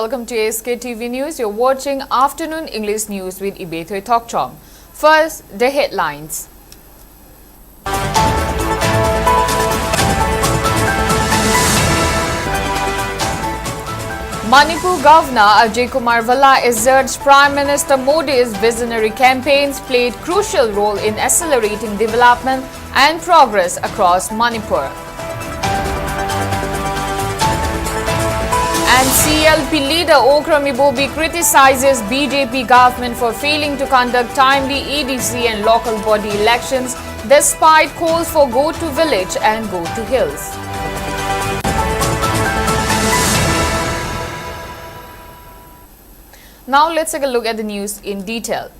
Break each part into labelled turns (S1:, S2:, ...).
S1: welcome to SKTV News. You're watching Afternoon English News with Ibetho Tokchom. First, the headlines. Manipur Governor Ajay Kumar Valla asserts Prime Minister Modi's visionary campaigns played crucial role in accelerating development and progress across Manipur. And CLP leader Okrami Bobi criticizes BJP government for failing to conduct timely EDC and local body elections despite calls for go to village and go to hills. Now let's take a look at the news in detail.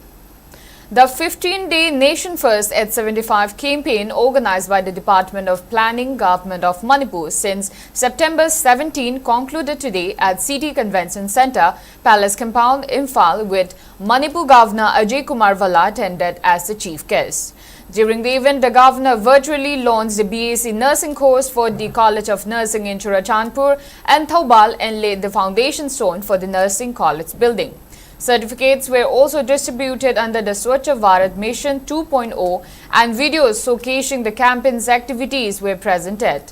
S1: The 15-day Nation First at 75 campaign organized by the Department of Planning, Government of Manipur since September 17 concluded today at City Convention Centre, Palace Compound, Imphal, with Manipur Governor Ajay Kumar Valla attended as the chief guest. During the event, the governor virtually launched the BAc nursing course for the College of Nursing in Churachandpur and Thoubal and laid the foundation stone for the nursing college building. Certificates were also distributed under the Swachh Bharat Mission 2.0 and videos showcasing the campaign's activities were presented.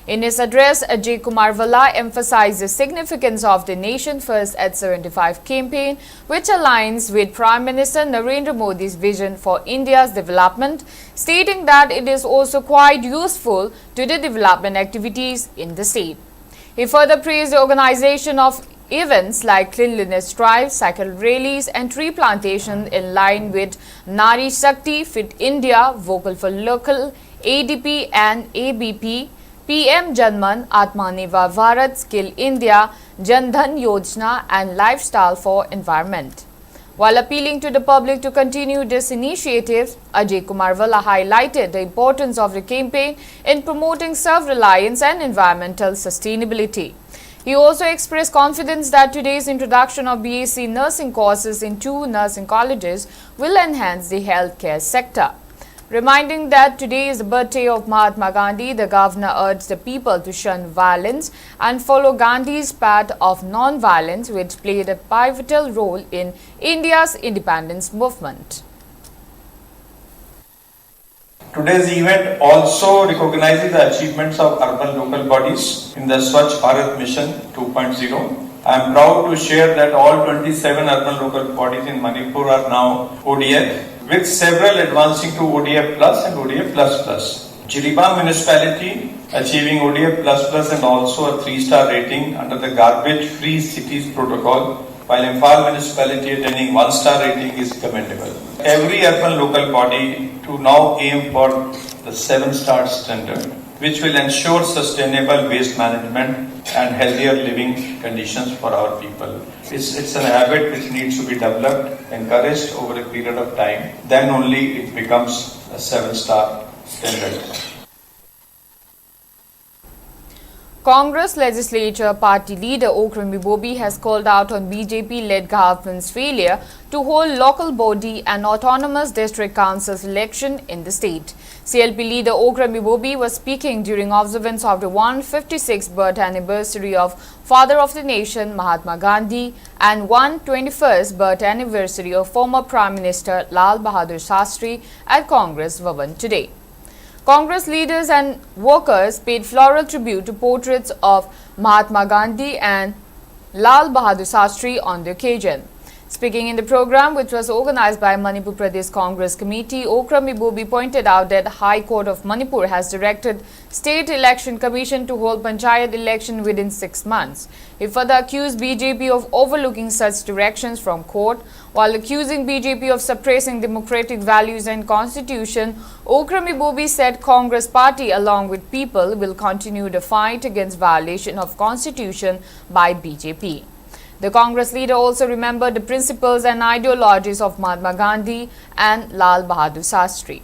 S1: In his address, Ajay Kumar Valla emphasized the significance of the Nation First at 75 campaign, which aligns with Prime Minister Narendra Modi's vision for India's development, stating that it is also quite useful to the development activities in the state. He further praised the organization of events like cleanliness drives, cycle rallies and tree plantation in line with Nari Shakti, Fit India, Vocal for Local, ADP and ABP, PM Janman, Atmanirbhar Bharat, Skill India, Jan Dhan Yojana and Lifestyle for Environment. While appealing to the public to continue this initiative, Ajay Kumar Valla highlighted the importance of the campaign in promoting self-reliance and environmental sustainability. He also expressed confidence that today's introduction of BAc nursing courses in 2 nursing colleges will enhance the healthcare sector. Reminding that today is the birthday of Mahatma Gandhi, the governor urged the people to shun violence and follow Gandhi's path of non-violence, which played a pivotal role in India's independence movement.
S2: Today's event also recognizes the achievements of urban local bodies in the Swachh Bharat Mission 2.0. I am proud to share that all 27 urban local bodies in Manipur are now ODF, with several advancing to ODF Plus and ODF Plus Plus. Jiribam municipality achieving ODF Plus Plus and also a 3-star rating under the Garbage Free Cities Protocol, while Imphal municipality attaining 1-star rating is commendable. Every urban local body to now aim for the 7-star standard, which will ensure sustainable waste management and healthier living conditions for our people. It's an habit which needs to be developed, encouraged over a period of time. Then only it becomes a 7-star standard.
S1: Congress Legislature Party leader Okrami Bobi has called out on BJP-led government's failure to hold local body and autonomous district councils election in the state. CLP leader Okrami Bobi was speaking during observance of the 156th birth anniversary of Father of the Nation Mahatma Gandhi and 121st birth anniversary of former Prime Minister Lal Bahadur Shastri at Congress Bhavan today. Congress leaders and workers paid floral tribute to portraits of Mahatma Gandhi and Lal Bahadur Shastri on the occasion. Speaking in the program, which was organized by Manipur Pradesh Congress Committee, Okrami Bobi pointed out that High Court of Manipur has directed State Election Commission to hold Panchayat election within 6 months. He further accused BJP of overlooking such directions from court. While accusing BJP of suppressing democratic values and constitution, Okrami Bobi said Congress party along with people will continue the fight against violation of constitution by BJP. The Congress leader also remembered the principles and ideologies of Mahatma Gandhi and Lal Bahadur Shastri.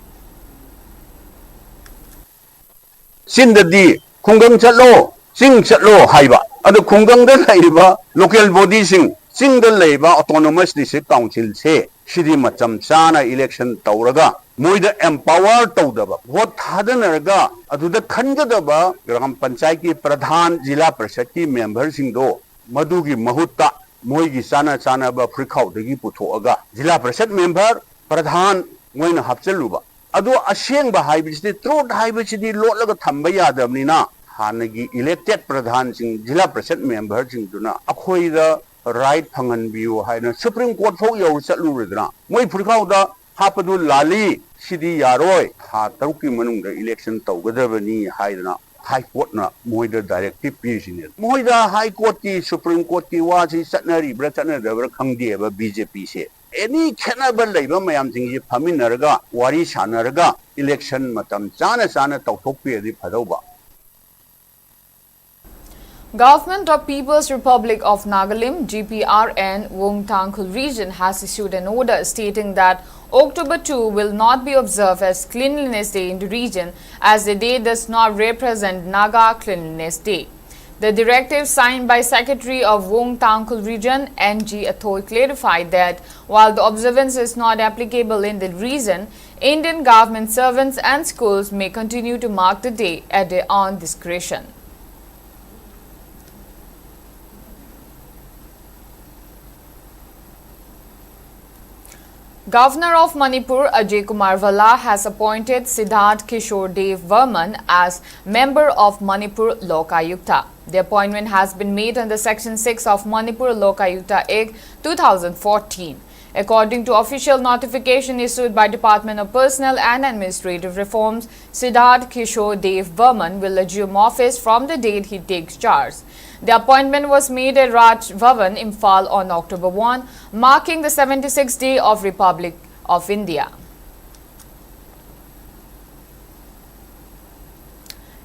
S3: Sindadi Kungang Chatlo, Sing Chatlo Haiba, and the Kungang the Laiba, local body sing the Labour Autonomous District Council say, Shidi Macham Sana election Tauraga, Muida empower Taudaba, what Hadanarga, Adu the Kanjadaba, Gram Panchayki Pradhan Jila Prashaki members in do. मधुगी महुत्ता मोइगी चाना चानाबा फ्रिखाउदगी पुथोअगा जिला परिषद member प्रधान मोइन हापचलुबा अदो असेंबा हाइबिसिदि truth हाइबिसिदि लोटलगा थंबा यादबनिना हानगी elected प्रधान सिंह जिला परिषद member Singh दुना अखोइदा right फंगनबियो हाइना supreme court फो यौ चलुरदना मोइ फ्रिखाउदा हापदु लाली सिदि यारोय हा तरुकी मनुंग इलेक्शन तौगदबनी हाइदना हाई कोर्ट ना मोइदा डायरेक्टिव पीसिने मोइदा हाई कोर्ट की सुप्रीम कोर्ट की वासी चटनरीब्रा चटनदब्रा खंगदेबा बीजेपी से एनी खेनाबा लैबा मयाम सिंह फमिनरगा वारी सानरगा इलेक्शन मतम चाना चाना तौथोकपेदि फदौबा
S1: Government of People's Republic of Nagalim GPRN Wongtangkhul region has issued an order stating that October 2 will not be observed as Cleanliness Day in the region as the day does not represent Naga Cleanliness Day. The directive signed by Secretary of Wongtangkhul region NG Athoy clarified that while the observance is not applicable in the region, Indian government servants and schools may continue to mark the day at their own discretion. Governor of Manipur Ajay Kumar Valla has appointed Siddharth Kishore Dev Varman as member of Manipur Lokayukta. The appointment has been made under Section 6 of Manipur Lokayukta Act 2014. According to official notification issued by Department of Personnel and Administrative Reforms, Siddharth Kishore Dev Varman will assume office from the date he takes charge. The appointment was made at Raj Bhavan, Imphal on October 1, marking the 76th day of Republic of India.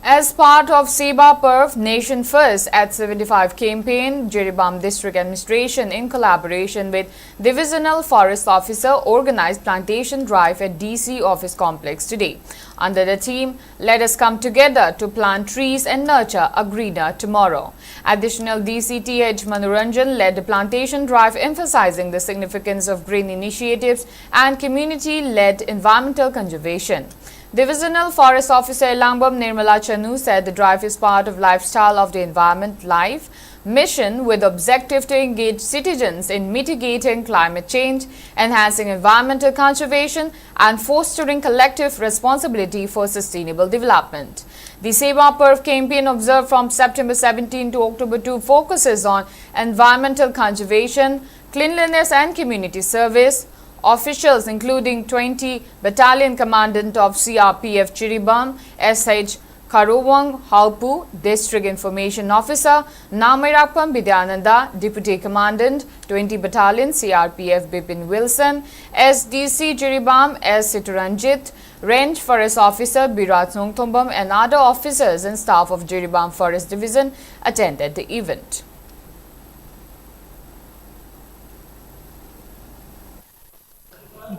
S1: As part of Seba Perv Nation First at 75 campaign, Jiribam District Administration in collaboration with Divisional Forest Officer organized plantation drive at DC office complex today. Under the theme, let us come together to plant trees and nurture a greener tomorrow. Additional DCTH Manoranjan led the plantation drive emphasizing the significance of green initiatives and community-led environmental conservation. Divisional Forest Officer Langbam Nirmala Chanu said the drive is part of lifestyle of the environment life mission with the objective to engage citizens in mitigating climate change, enhancing environmental conservation and fostering collective responsibility for sustainable development. The Seba Perv campaign observed from September 17 to October 2 focuses on environmental conservation, cleanliness and community service. Officials including 20 Battalion Commandant of CRPF Chiribam, SH Karawang Halpu, District Information Officer, Namirakpam Bidyananda, Deputy Commandant, 20 Battalion CRPF Bipin Wilson, SDC Chiribam, S. Situranjit, Range Forest Officer Birat Nongthombam and other officers and staff of Jiribam Forest Division attended the event.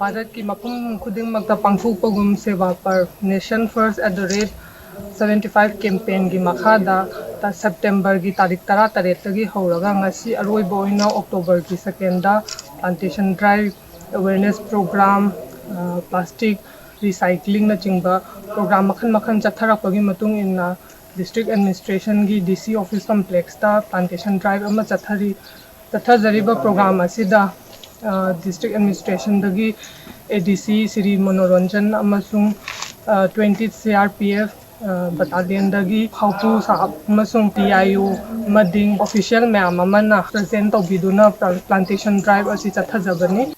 S4: Bharat की मफम खुदिंगमक्ता पांगथोकपगुम सेवा पर nation first at the rate 75 campaign की मखादा September की तारीख 13 हौरगा ngasi अरोइबो ओइना October की सेकेंडा plantation drive awareness programme plastic recycling न चिंबा प्रोग्राम मखन मखन चथरपगी मतुंग इन्ना डिस्ट्रिक्ट एडमिनिस्ट्रेशन की डीसी ऑफिस कॉम्प्लेक्स ता प्लांटेशन ड्राइव अमा चथजरिबा प्रोग्राम असिदा district administration dagi ADC Sri Manoranjan amasung 20 CRPF battalion dagi haupu sahab amasung TIU mading official mayam amana present tawbiduna plantation drive asi chathajabani.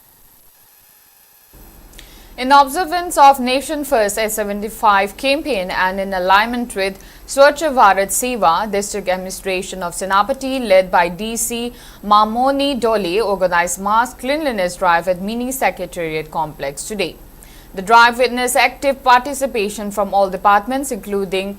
S1: In observance of Nation First S75 campaign and in alignment with Swachh Bharat Seva, District Administration of Senapati led by DC Mamoni Dole organized mass cleanliness drive at Mini Secretariat Complex today. The drive witnessed active participation from all departments including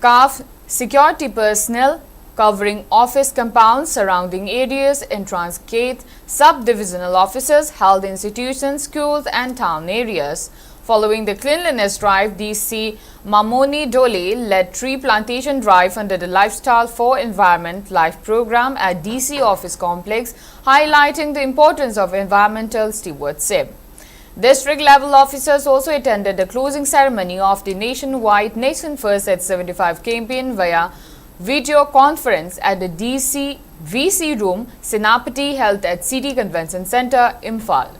S1: CAF, security personnel, covering office compounds, surrounding areas, entrance gate, sub-divisional offices, health institutions, schools and town areas. Following the cleanliness drive, DC Mamoni Dole led tree plantation drive under the Lifestyle for Environment Life program at DC office complex, highlighting the importance of environmental stewardship. District level officers also attended the closing ceremony of the nationwide Nation First at 75 campaign via video conference at the DC VC Room, Senapati held at City Convention Centre, Imphal.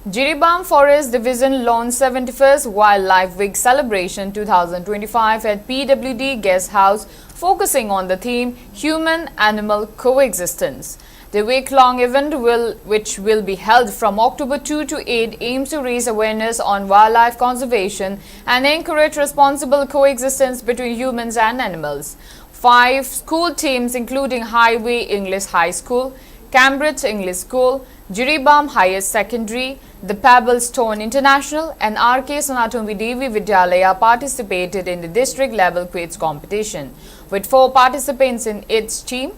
S1: Jiribam Forest Division launched 71st Wildlife Week Celebration 2025 at PWD Guest House, focusing on the theme Human-Animal Coexistence. The week-long event, which will be held from October 2 to 8, aims to raise awareness on wildlife conservation and encourage responsible coexistence between humans and animals. 5 school teams, including Highway English High School, Cambridge English School, Jiribam Higher Secondary, the Pebble Stone International and RK Sanatumi Devi Vidyalaya participated in the district-level quiz competition, with 4 participants in its team.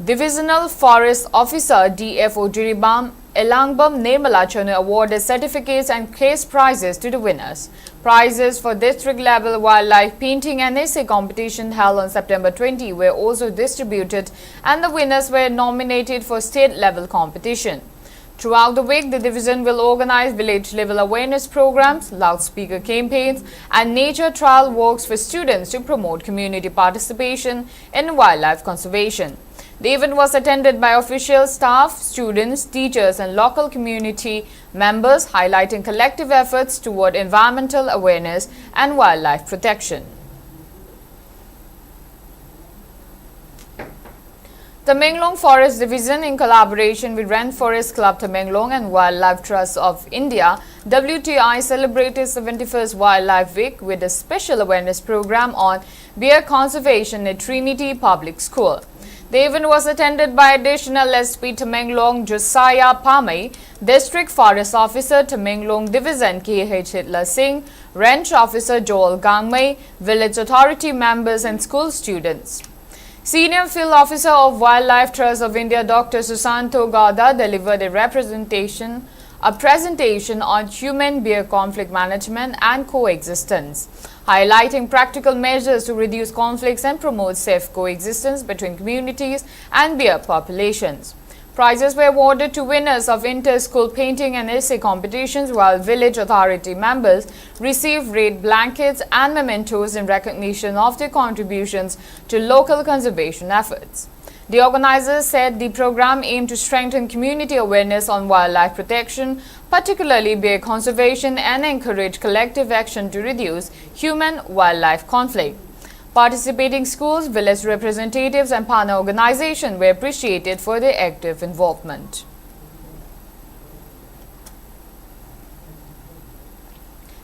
S1: Divisional Forest Officer DFO Jiribam Elangbam Nirmala Chanu awarded certificates and case prizes to the winners. Prizes for district-level wildlife painting and essay competition held on September 20 were also distributed, and the winners were nominated for state-level competition. Throughout the week, the division will organize village-level awareness programs, loudspeaker campaigns, and nature trial walks for students to promote community participation in wildlife conservation. The event was attended by official staff, students, teachers, and local community members, highlighting collective efforts toward environmental awareness and wildlife protection. Tamenglong Forest Division, in collaboration with Rainforest Club Tamenglong and Wildlife Trust of India, WTI, celebrated 71st Wildlife Week with a special awareness program on bear conservation at Trinity Public School. The event was attended by Additional SP Tamenglong Josiah Pamay, District Forest Officer Tamenglong Division KH Hitler Singh, Ranch Officer Joel Gangmei, Village Authority members and school students. Senior Field Officer of Wildlife Trust of India Dr. Susanto Gauda delivered a presentation on human-bear conflict management and coexistence, highlighting practical measures to reduce conflicts and promote safe coexistence between communities and bear populations. Prizes were awarded to winners of inter-school painting and essay competitions, while village authority members received red blankets and mementos in recognition of their contributions to local conservation efforts. The organizers said the program aimed to strengthen community awareness on wildlife protection, particularly bear conservation, and encourage collective action to reduce human-wildlife conflict. Participating schools, village representatives and partner organizations were appreciated for their active involvement.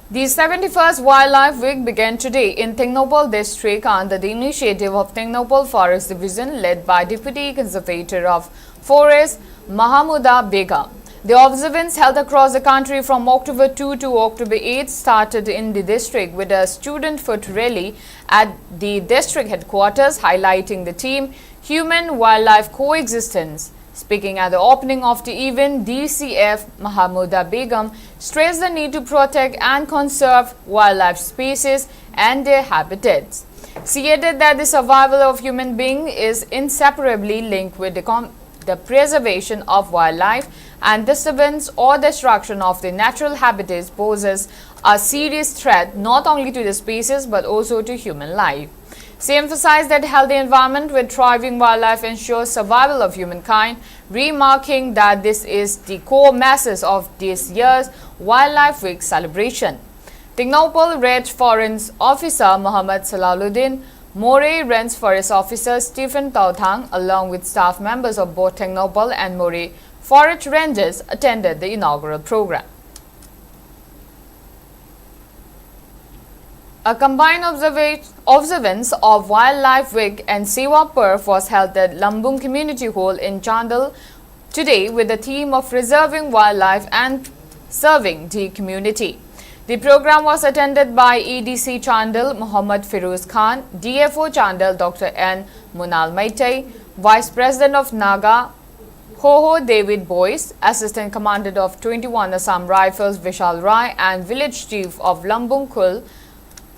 S1: The 71st Wildlife Week began today in Tengnoupal district under the initiative of Tengnoupal Forest Division led by Deputy Conservator of Forest Mahamuda Begum. The observance held across the country from October 2 to October 8 started in the district with a student foot rally at the district headquarters, highlighting the theme Human-Wildlife Coexistence. Speaking at the opening of the event, DCF Mahamuda Begum stressed the need to protect and conserve wildlife species and their habitats. She added that the survival of human beings is inseparably linked with the preservation of wildlife, and disturbance or destruction of the natural habitats poses a serious threat not only to the species but also to human life. She emphasized that healthy environment with thriving wildlife ensures survival of humankind, remarking that this is the core message of this year's Wildlife Week celebration. Tengnoupal Ranch Forest Officer Muhammad Salaluddin, Moray Ranch Forest Officer Stephen Tauthang, along with staff members of both Tengnoupal and Moray Forest Ranges, attended the inaugural program. A combined observance of Wildlife Week and Sewa Perf was held at Lambung Community Hall in Chandal today with the theme of preserving wildlife and serving the community. The program was attended by EDC Chandal Muhammad Firoz Khan, DFO Chandal Dr. N. Munal Maitai, Vice President of Naga Hoho David Boyce, Assistant Commandant of 21 Assam Rifles Vishal Rai, and Village Chief of Lambung Kul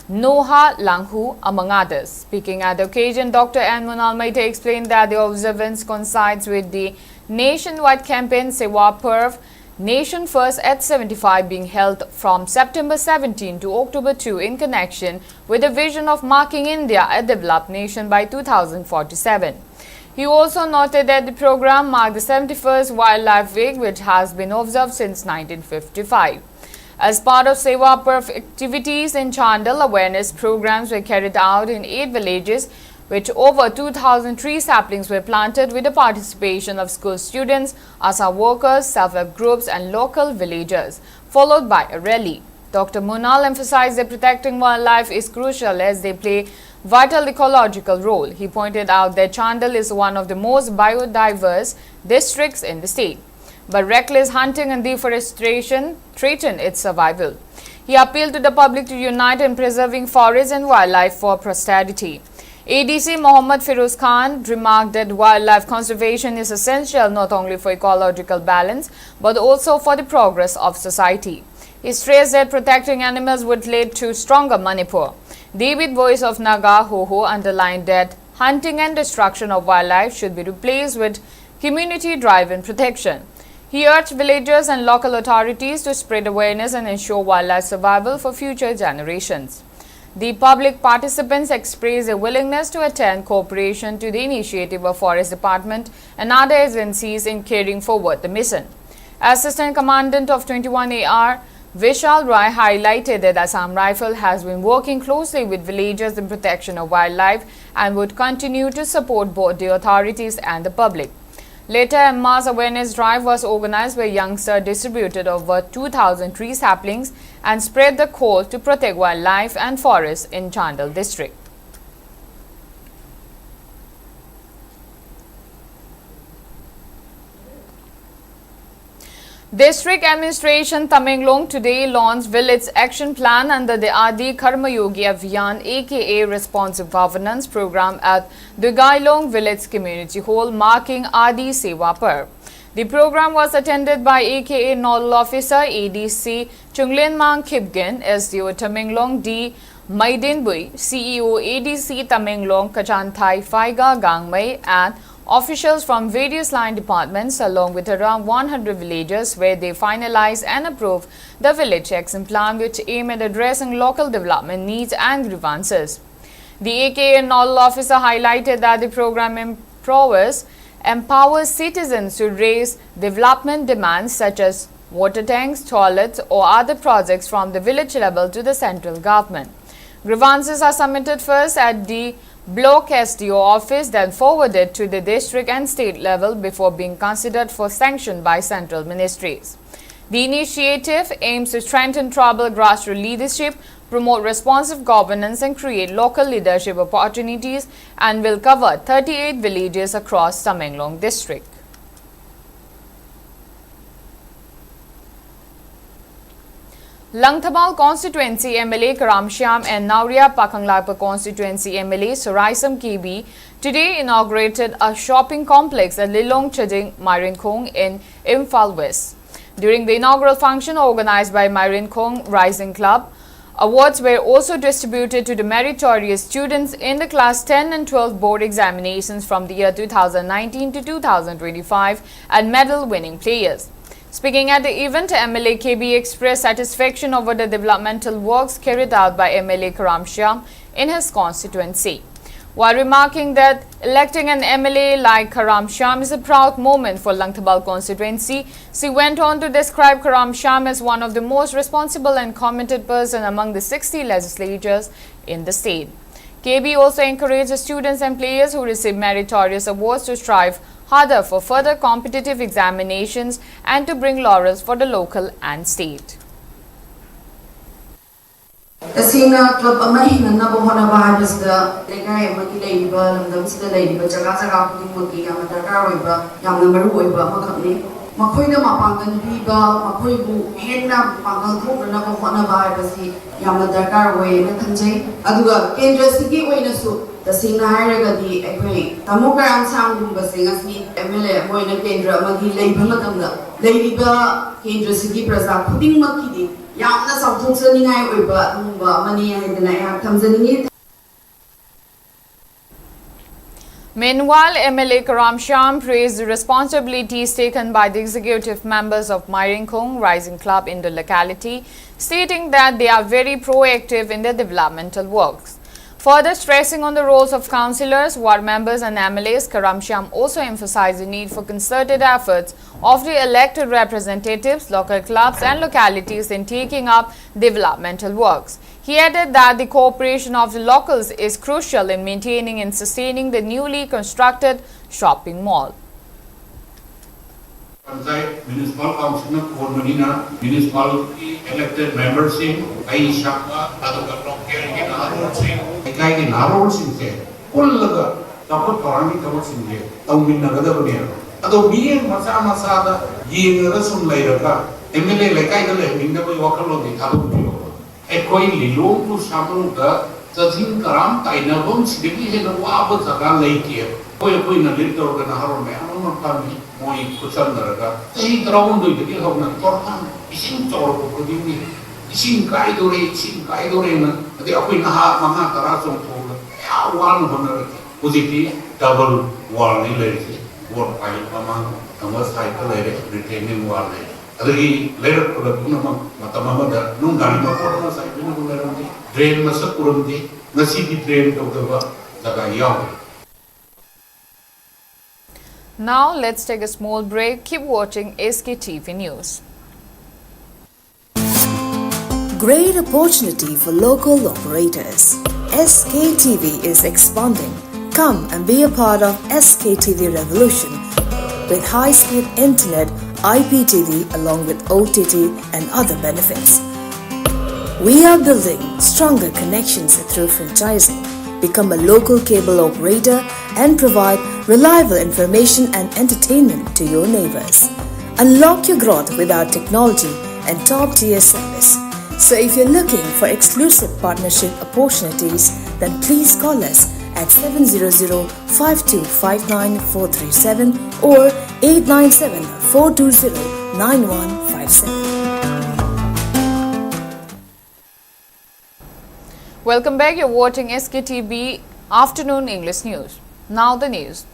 S1: Noha Langhu, among others. Speaking at the occasion, Dr. N. Munal Maitai explained that the observance coincides with the nationwide campaign Sewa Perv, Nation First at 75 being held from September 17 to October 2 in connection with the vision of marking India a developed nation by 2047. He also noted that the program marked the 71st Wildlife Week, which has been observed since 1955. As part of Seva Parv activities in Chandal, awareness programs were carried out in 8 villages, which over 2,000 tree saplings were planted with the participation of school students, ASA workers, self-help groups and local villagers, followed by a rally. Dr. Munal emphasized that protecting wildlife is crucial as they play vital ecological role. He pointed out that Chandal is one of the most biodiverse districts in the state, but reckless hunting and deforestation threaten its survival. He appealed to the public to unite in preserving forests and wildlife for posterity. ADC Mohammad Firoz Khan remarked that wildlife conservation is essential not only for ecological balance but also for the progress of society. He stressed that protecting animals would lead to stronger Manipur. David Voice of Naga Hoho underlined that hunting and destruction of wildlife should be replaced with community-driven protection. He urged villagers and local authorities to spread awareness and ensure wildlife survival for future generations. The public participants expressed a willingness to attend cooperation to the initiative of Forest Department and other agencies in carrying forward the mission. Assistant Commandant of 21 AR Vishal Rai highlighted that Assam Rifle has been working closely with villagers in protection of wildlife and would continue to support both the authorities and the public. Later, a mass awareness drive was organized where youngsters distributed over 2,000 tree saplings and spread the call to protect wildlife and forests in Chandal district. District Administration Tamenglong today launched Village Action Plan under the Adi Karma Yogi Abhiyan aka Responsive Governance Program at Dugailong Village Community Hall, marking Adi Seva Parv. The program was attended by aka Nodal Officer ADC Chunglin Mang Khibgin, SDO Tamenglong D Maidinbui, CEO ADC Tamenglong Kachanthai Faiga Gangmei and officials from various line departments along with around 100 villagers where they finalized and approved the Village Action Plan, which aim at addressing local development needs and grievances. The AKA Nodal Officer highlighted that the program empowers citizens to raise development demands such as water tanks, toilets or other projects from the village level to the central government. Grievances are submitted first at the Block SDO office, then forwarded to the district and state level before being considered for sanction by central ministries. The initiative aims to strengthen tribal grassroots leadership, promote responsive governance and create local leadership opportunities and will cover 38 villages across Tamenglong district. Langthabal constituency MLA Karamshyam and Nauria Pakanglapa constituency MLA Suraisam KB today inaugurated a shopping complex at Lilong Chading Myrinkong in Imphal West. During the inaugural function organized by Myrinkong Rising Club, awards were also distributed to the meritorious students in the class 10 and 12 board examinations from the year 2019 to 2025 and medal winning players. Speaking at the event, MLA KB expressed satisfaction over the developmental works carried out by MLA Karamshyam in his constituency. While remarking that electing an MLA like Karamshyam is a proud moment for Langthabal constituency, she went on to describe Karamshyam as one of the most responsible and committed person among the 60 legislators in the state. KB also encouraged the students and players who received meritorious awards to strive harder for further competitive examinations and to bring laurels for the local and state.
S5: Tasina club amahin na bohona bahas da legai maki leiba lamdam sida leiba jaga jaga pudi maki yam darkar oiba yam number oiba makhapni makhoina mapangan biba makhoibu henna pangal thokna bohona bahasi yam darkar oi na thanjai aduga kendra sigi oina su tasina hairaga di ekoi tamokaram samgumba singasi MLA moina kendra magi leiba matamda leiba kendra sigi praza khuding maki di yamna sauthoksaningai oiba mani haidana ya thamjaningi.
S1: Meanwhile, MLA Karamsham praised the responsibilities taken by the executive members of Myringkong Rising Club in the locality, stating that they are very proactive in their developmental works. Further stressing on the roles of councillors, ward members and MLAs, Karamsham also emphasized the need for concerted efforts of the elected representatives, local clubs and localities in taking up developmental works. He added that the cooperation of the locals is crucial in maintaining and sustaining the newly constructed shopping mall.
S6: Municipal Council for Manina, municipal elected members in Aishaka, local Kai Naro Singh, Pullaga, Tapu Torani Tapu Singh, Taumina, although being Masama Sada, Yin Rasum Lairaka, Emily Lakai, Mindabu Wakalo, the Tabu. Ekoi Lilo to Samuka, the Zin Karam, Tainabums, division of Wabazaka Lake, Koyapin a little than Haram, Moi Kusandaraga, they drowned with the Gilhona Torhan, Isin Torco, Isin Kaidore, Isin Kaidorena, the Aquinaha, Mahatarason, 100, Uziti, double wall, war pipe among the most high retaining wall. Later, Matamama, no Ganima Portas, I didn't drain Masakurumdi, Nasibi drain of the Zagayam.
S1: Now let's take a small break. Keep watching SKTV News.
S7: Great opportunity for local operators. SKTV is expanding. Come and be a part of SKTV revolution with high-speed internet, IPTV along with OTT and other benefits. We are building stronger connections through franchising. Become a local cable operator and provide reliable information and entertainment to your neighbors. Unlock your growth with our technology and top-tier service. So if you're looking for exclusive partnership opportunities, then please call us at 700-5259-437 or 897-420-9157.
S1: Welcome back. You're watching SKTV Afternoon English News. Now the news.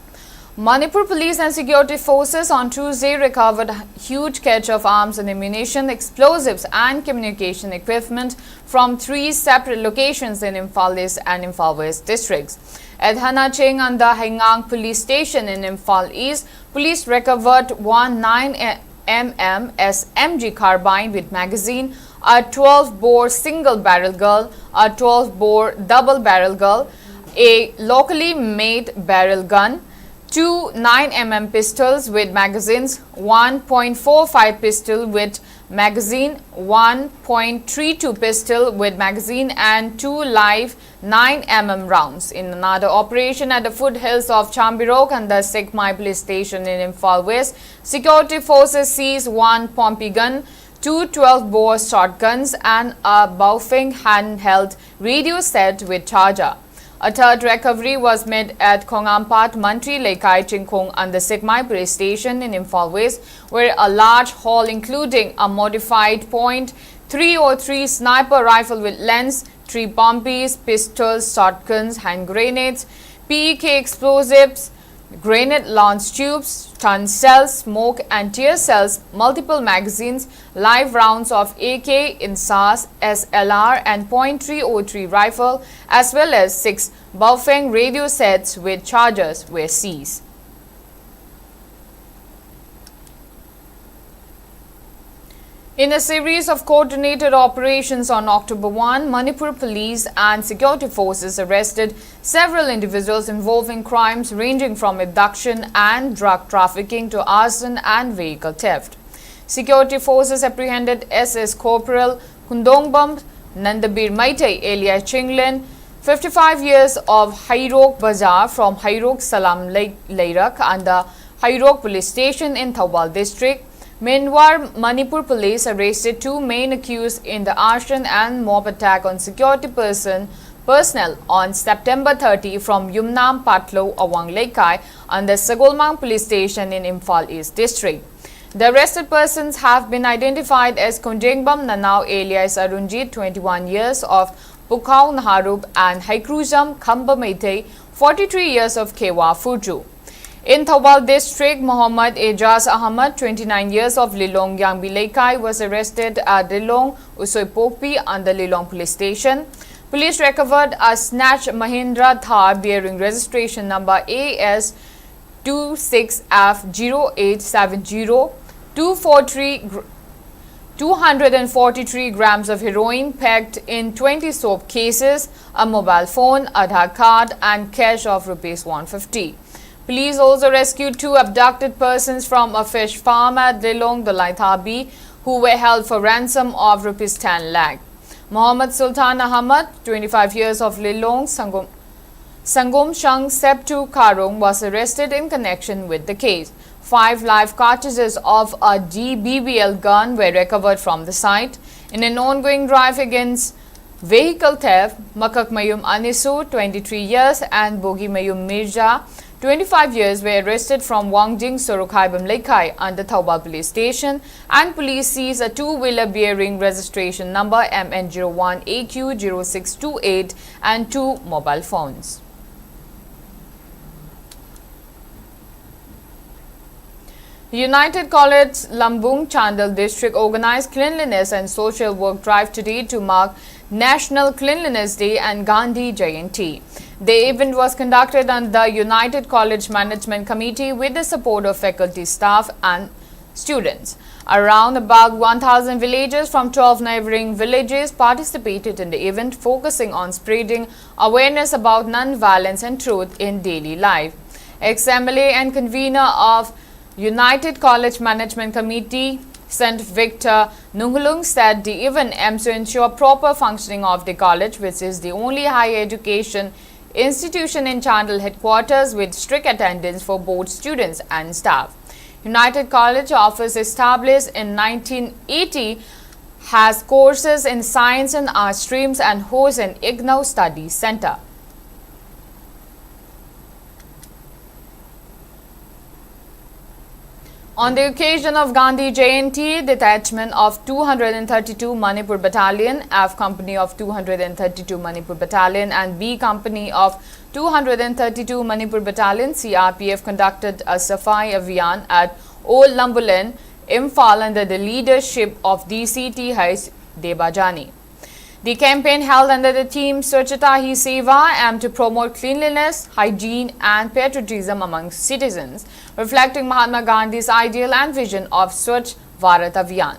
S1: Manipur police and security forces on Tuesday recovered a huge cache of arms and ammunition, explosives and communication equipment from 3 separate locations in Imphal East and Imphal West districts. At Hanacheng and the Hengang police station in Imphal East, police recovered one 9mm SMG carbine with magazine, a 12-bore single-barrel gun, a 12-bore double-barrel gun, a locally made barrel gun, 2 9mm pistols with magazines, 1.45 pistol with magazine, 1.32 pistol with magazine and 2 live 9mm rounds. In another operation at the foothills of Chambirok and the Sikmai police station in Imphal West, security forces seized 1 Pompey gun, 2 12-bore shotguns and a Baofeng handheld radio set with charger. A third recovery was made at Kongampat, Mantri, Lekai, Chingkong and the Sikmai police station in Imphal West, where a large haul including a modified .303 sniper rifle with lens, 3 Pompies, pistols, shotguns, hand grenades, PEK explosives, grenade launch tubes, stun cells, smoke and tear cells, multiple magazines, live rounds of AK, INSAS, SLR and .303 rifle as well as 6 Baofeng radio sets with chargers were seized. In a series of coordinated operations on October 1, Manipur police and security forces arrested several individuals involving crimes ranging from abduction and drug trafficking to arson and vehicle theft. Security forces apprehended SS Corporal Kundongbam Nandabir Maitai alias Chinglin, 55 years of Hairok Bazaar from Hairok Salam Lairak and the Hairok police station in Thawbal district. Meanwhile, Manipur police arrested 2 main accused in the arson and mob attack on security personnel on September 30 from Yumnam Patlo, Awang Lekai and the Sagolmang police station in Imphal East district. The arrested persons have been identified as Kunjengbam Nanao alias Arunjit, 21 years of Pukhao Naharub and Haikruzam Khamba Meitei, 43 years of Kewa Fuju. In Thobal district, Muhammad Ejaz Ahmad, 29 years of Lilong Yangbi Lekai, was arrested at Lilong Usoipokpi under Lilong police station. Police recovered a snatched Mahindra Thar bearing registration number AS 26F0870, 243 grams of heroin packed in 20 soap cases, a mobile phone, Aadhaar card and cash of Rs 150. Police also rescued 2 abducted persons from a fish farm at Lilong Dolaithabi who were held for ransom of Rs 10 lakh. Muhammad Sultan Ahmad, 25 years of Lilong, Sangom Shang Septu Karong, was arrested in connection with the case. 5 live cartridges of a DBBL gun were recovered from the site. In an ongoing drive against vehicle theft, Makak Mayum Anisu, 23 years, and Bogi Mayum Mirza, 25 years, were arrested from Wangjing Sorokhaibam Lekai under Thobal police station, and police seized a 2-wheeler bearing registration number MN01AQ0628 and 2 mobile phones. United College Lambung Chandal District organized cleanliness and social work drive today to mark National Cleanliness Day and Gandhi Jayanti. The event was conducted under the United College Management Committee with the support of faculty, staff and students. Around about 1,000 villagers from 12 neighboring villages participated in the event, focusing on spreading awareness about non-violence and truth in daily life. Ex-MLA and convener of United College Management Committee, St. Victor Nungulung, said the event aims to ensure proper functioning of the college, which is the only higher education institution in Chandal headquarters with strict attendance for both students and staff. United College office, established in 1980, has courses in science and art streams and hosts an IGNOU Study Center. On the occasion of Gandhi Jayanti, detachment of 232 Manipur Battalion, F Company of 232 Manipur Battalion and B Company of 232 Manipur Battalion, CRPF, conducted a Safai Abhiyan at Old Lambulan, Imphal, under the leadership of DCT Hais Debajani. The campaign, held under the theme Swachhata Hi Seva, aimed to promote cleanliness, hygiene and patriotism among citizens, reflecting Mahatma Gandhi's ideal and vision of Swachh Bharat Abhiyan.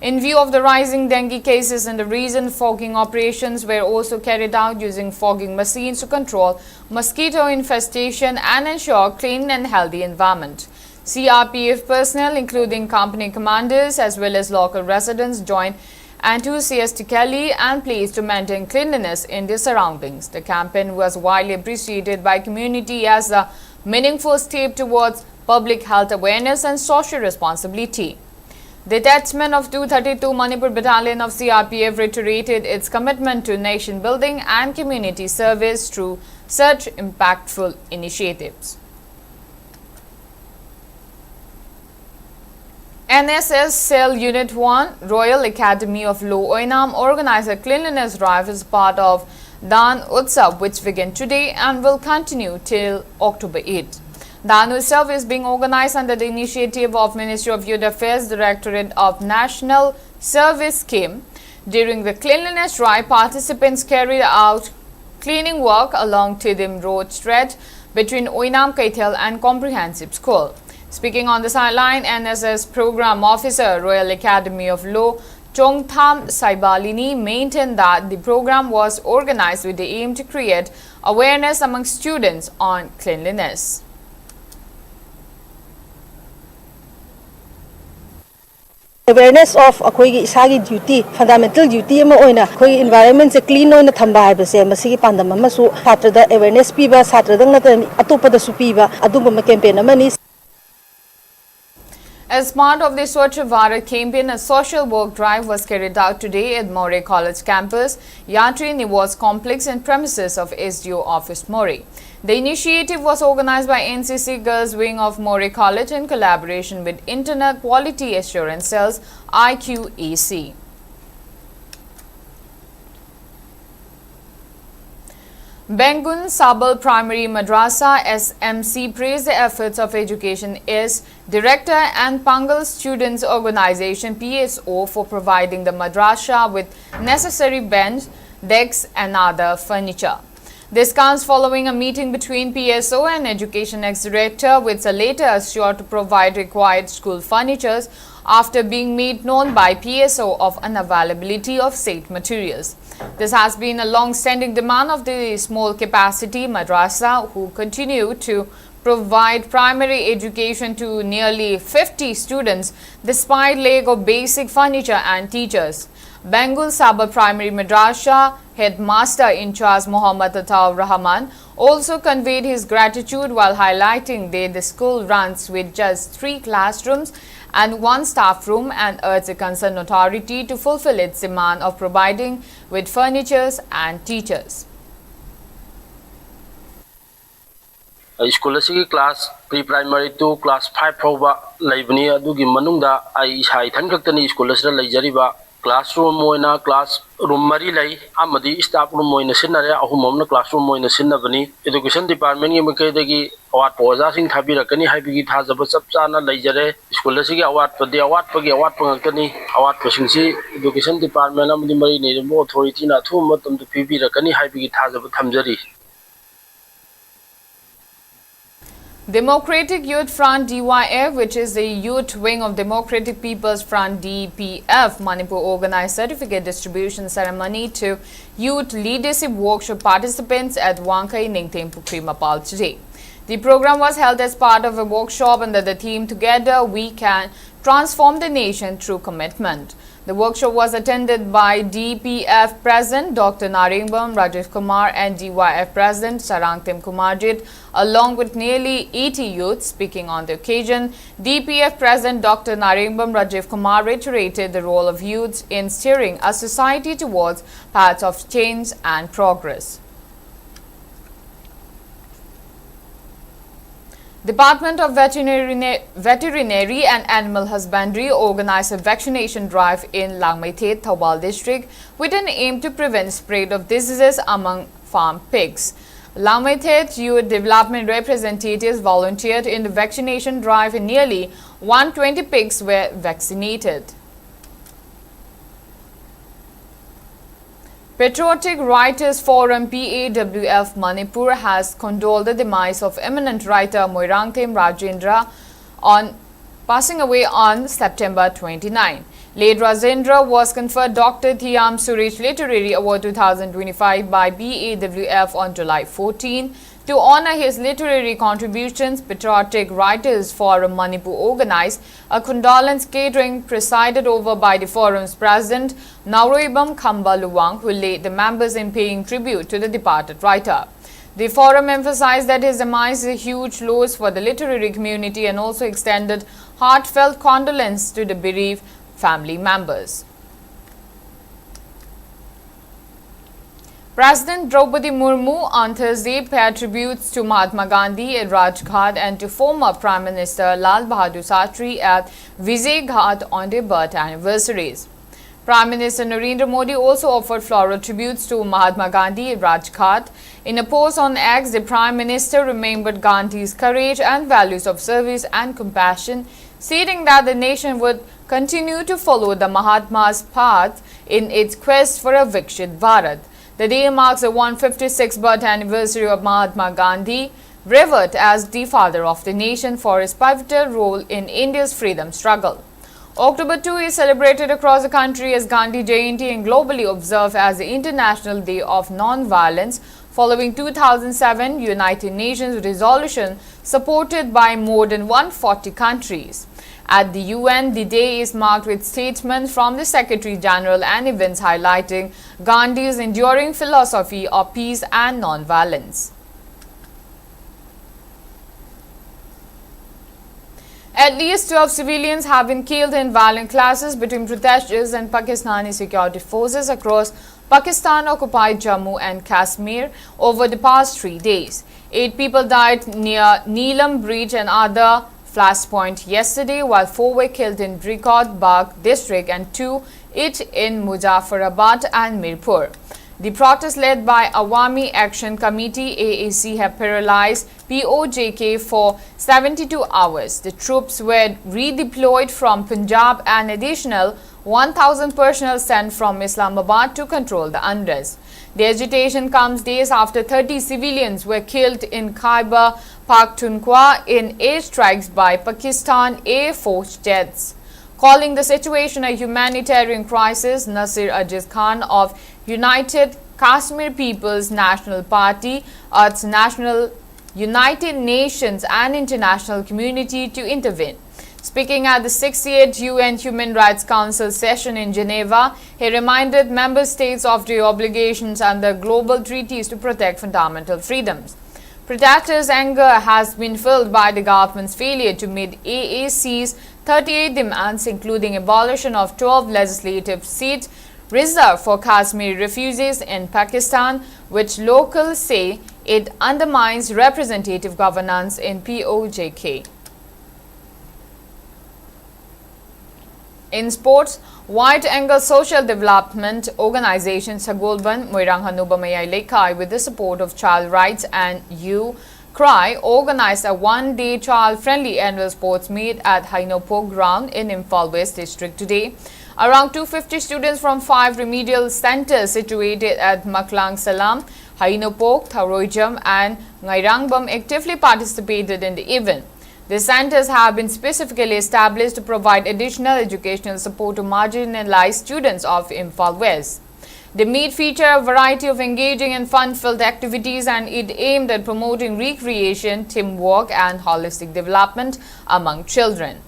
S1: In view of the rising dengue cases in the region, fogging operations were also carried out using fogging machines to control mosquito infestation and ensure clean and healthy environment. CRPF personnel, including company commanders as well as local residents, joined enthusiastically and pleased to maintain cleanliness in their surroundings. The campaign was widely appreciated by community as a meaningful step towards public health awareness and social responsibility. The detachment of 232 Manipur Battalion of CRPF reiterated its commitment to nation building and community service through such impactful initiatives. NSS Cell Unit 1, Royal Academy of Law, Oinam, organized a cleanliness drive as part of Dan Utsav, which began today and will continue till October 8. Dan Utsav is being organized under the initiative of Ministry of Youth Affairs, Directorate of National Service Scheme. During the cleanliness drive, participants carried out cleaning work along Tidim Road stretch between Oinam Kaithal and Comprehensive School. Speaking on the sideline, NSS Program Officer, Royal Academy of Law, Chongtham Saibalini, maintained that the program was organized with the aim to create awareness among students on cleanliness.
S8: Awareness of akhoi isagi duty, fundamental duty ama oina akhoi environment se clean oina thamba haibase masigi pandam ama su chhatra da awareness piba chhatra dang na atopa da su piba aduma campaign amani.
S1: As part of the Swachh Bharat campaign, a social work drive was carried out today at Morey College campus, Yatri Niwas complex and premises of SDO office Morey. The initiative was organized by NCC Girls Wing of Morey College in collaboration with Internal Quality Assurance Cells (IQAC). Bengun Sabal Primary Madrasa SMC praised the efforts of Education is Director and Pangal Students Organization PSO for providing the madrasa with necessary bench, desks and other furniture. This comes following a meeting between PSO and Education ex-director, which are later assured to provide required school furniture after being made known by PSO of unavailability of said materials. This has been a long-standing demand of the small-capacity madrasa, who continue to provide primary education to nearly 50 students despite lack of basic furniture and teachers. Bengal Sabah Primary Madrasa Headmaster in charge Muhammad Ataur Rahman also conveyed his gratitude while highlighting that the school runs with just 3 classrooms and 1 staff room, and urged the concerned authority to fulfill its demand of providing with furnitures and teachers.
S9: School asigi class pre-primary to class 5 fawba laibani adugi manungda ai isai than kaktani school asira laijariba classroom moina classroom mari lai amadi staff room moina sinare ahumomna classroom moina sinnabani education department gi makedagi award poja sing thabirakani haibigi thajaba chapchana laijare school asigi award padi award pangakani award pasingsi education department amadi mari ne authority na thum matam tu pibirakani haibigi thajaba thamjari.
S1: Democratic Youth Front DYF, which is the youth wing of Democratic People's Front DPF, Manipur organized certificate distribution ceremony to youth leadership workshop participants at Wankai Ningthem Pukri Mapal today. The program was held as part of a workshop under the theme Together We Can Transform the Nation Through Commitment. The workshop was attended by DPF President Dr. Naringbam Rajiv Kumar and DYF President Sarangtem Kumarjit, along with nearly 80 youths. Speaking on the occasion, DPF President Dr. Naringbam Rajiv Kumar reiterated the role of youths in steering a society towards paths of change and progress. Department of Veterinary and Animal Husbandry organized a vaccination drive in Langmaithet, Thawal district with an aim to prevent spread of diseases among farm pigs. Langmaithet Youth Development representatives volunteered in the vaccination drive and nearly 120 pigs were vaccinated. Patriotic Writers Forum PAWF Manipur has condoled the demise of eminent writer Moirangthem Rajendra on passing away on September 29. Late Rajendra was conferred Dr. Thiam Suresh Literary Award 2025 by PAWF on July 14. To honor his literary contributions, Patriotic Writers Forum Manipur organized a condolence gathering presided over by the forum's president, Nauroibam Khamba Luwang, who led the members in paying tribute to the departed writer. The forum emphasized that his demise is a huge loss for the literary community and also extended heartfelt condolence to the bereaved family members. President Draupadi Murmu on Thursday paid tributes to Mahatma Gandhi at Rajghat and to former Prime Minister Lal Bahadur Shastri at Vijay Ghat on their birth anniversaries. Prime Minister Narendra Modi also offered floral tributes to Mahatma Gandhi at Rajghat. In a post on X, the Prime Minister remembered Gandhi's courage and values of service and compassion, stating that the nation would continue to follow the Mahatma's path in its quest for a Viksit Bharat. The day marks the 156th birth anniversary of Mahatma Gandhi, revered as the father of the nation for his pivotal role in India's freedom struggle. October 2 is celebrated across the country as Gandhi Jayanti and globally observed as the International Day of Non-Violence, following 2007 United Nations resolution supported by more than 140 countries. At the UN, the day is marked with statements from the Secretary General and events highlighting Gandhi's enduring philosophy of peace and non-violence. At least 12 civilians have been killed in violent clashes between protesters and Pakistani security forces across Pakistan-occupied Jammu and Kashmir over the past 3 days. 8 people died near Neelam Bridge and other flashpoint yesterday, while 4 were killed in Rikod Bagh district and 2 each in Muzaffarabad and Mirpur. The protests led by Awami Action Committee AAC have paralyzed POJK for 72 hours. The troops were redeployed from Punjab and additional 1,000 personnel sent from Islamabad to control the unrest. The agitation comes days after 30 civilians were killed in Khyber Pakhtunkhwa in airstrikes by Pakistan Air Force jets. Calling the situation a humanitarian crisis, Nasir Aziz Khan of United Kashmir People's National Party urged United Nations and international community to intervene. Speaking at the 68th UN Human Rights Council session in Geneva, he reminded member states of their obligations under global treaties to protect fundamental freedoms. Protesters' anger has been fueled by the government's failure to meet AAC's 38 demands, including abolition of 12 legislative seats reserved for Kashmiri refugees in Pakistan, which locals say it undermines representative governance in POJK. In sports, Wide Angle Social Development Organization Sagolban Moirang Hanuba Mayai Lekai, with the support of Child Rights and You Cry, organized a one-day child-friendly annual sports meet at Hainopo Ground in Imphal West District today. Around 250 students from 5 remedial centers situated at Maklang Salam, Hainopok, Tharoijam and Ngairangbam actively participated in the event. The centers have been specifically established to provide additional educational support to marginalized students of Imphal West. The meet featured a variety of engaging and fun-filled activities, and it aimed at promoting recreation, teamwork and holistic development among children.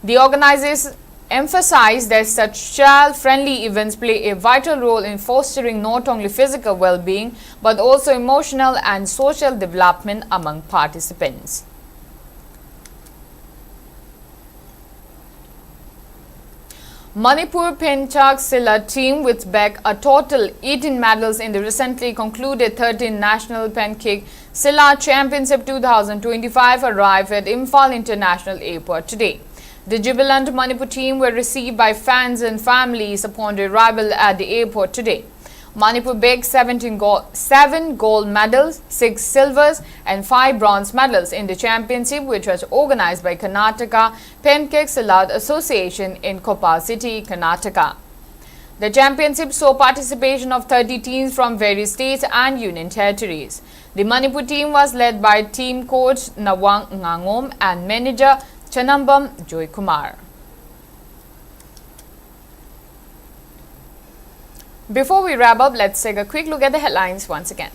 S1: The organizers emphasized that such child-friendly events play a vital role in fostering not only physical well-being but also emotional and social development among participants. Manipur Penchak Silat team, which bagged a total 18 medals in the recently concluded 13th National Pancake Silat Championship 2025, arrived at Imphal International Airport today. The jubilant Manipur team were received by fans and families upon their arrival at the airport today. Manipur bagged 7 gold medals, 6 silvers and 5 bronze medals in the championship, which was organized by Karnataka Pancake Silat Association in Koppal City, Karnataka. The championship saw participation of 30 teams from various states and union territories. The Manipur team was led by team coach Nawang Ngangom and manager Chanambam Joy Kumar. Before we wrap up, let's take a quick look at the headlines once again.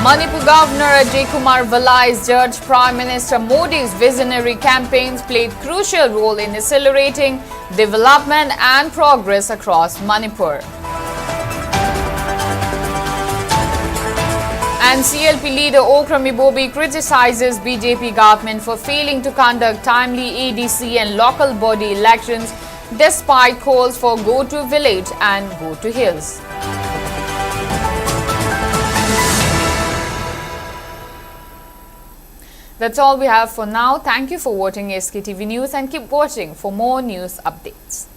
S1: Manipur Governor Ajay Kumar Valai's judged Prime Minister Modi's visionary campaigns played crucial role in accelerating development and progress across Manipur. And CLP leader Okrami Bobi criticizes BJP government for failing to conduct timely ADC and local body elections despite calls for go to village and go to hills. That's all we have for now. Thank you for watching SKTV News and keep watching for more news updates.